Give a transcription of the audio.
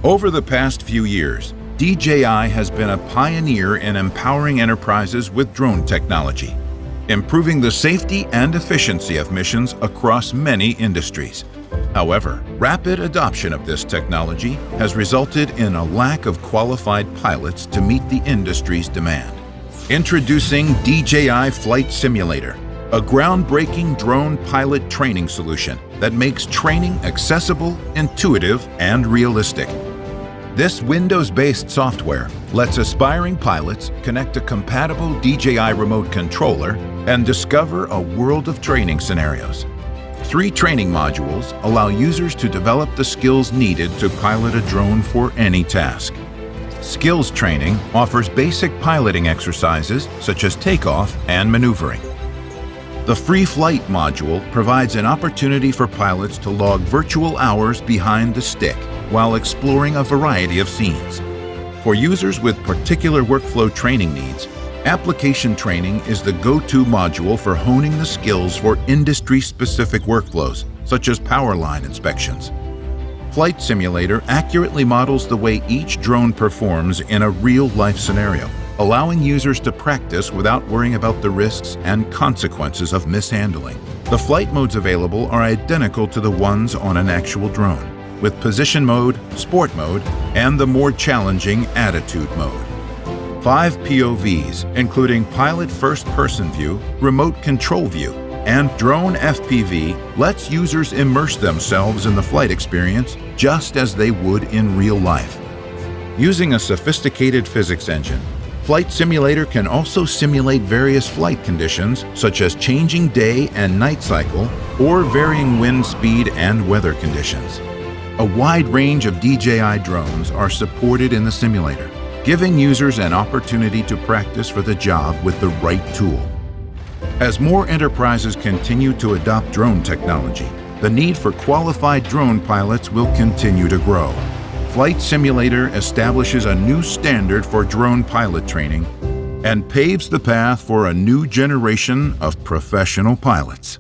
Over the past few years, DJI has been a pioneer in empowering enterprises with drone technology, improving the safety and efficiency of missions across many industries. However, rapid adoption of this technology has resulted in a lack of qualified pilots to meet the industry's demand. Introducing DJI Flight Simulator, a groundbreaking drone pilot training solution that makes training accessible, intuitive, and realistic. This Windows-based software lets aspiring pilots connect a compatible DJI remote controller and discover a world of training scenarios. 3 training modules allow users to develop the skills needed to pilot a drone for any task. Skills training offers basic piloting exercises such as takeoff and maneuvering. The Free Flight module provides an opportunity for pilots to log virtual hours behind the stick while exploring a variety of scenes. For users with particular workflow training needs, Application Training is the go-to module for honing the skills for industry-specific workflows, such as power line inspections. Flight Simulator accurately models the way each drone performs in a real-life scenario, allowing users to practice without worrying about the risks and consequences of mishandling. The flight modes available are identical to the ones on an actual drone, with Position Mode, Sport Mode, and the more challenging Attitude Mode. 5 POVs, including Pilot First-Person View, Remote Control View, and Drone FPV, lets users immerse themselves in the flight experience just as they would in real life. Using a sophisticated physics engine, Flight Simulator can also simulate various flight conditions such as changing day and night cycle or varying wind speed and weather conditions. A wide range of DJI drones are supported in the simulator, giving users an opportunity to practice for the job with the right tool. As more enterprises continue to adopt drone technology, the need for qualified drone pilots will continue to grow. Flight Simulator establishes a new standard for drone pilot training and paves the path for a new generation of professional pilots.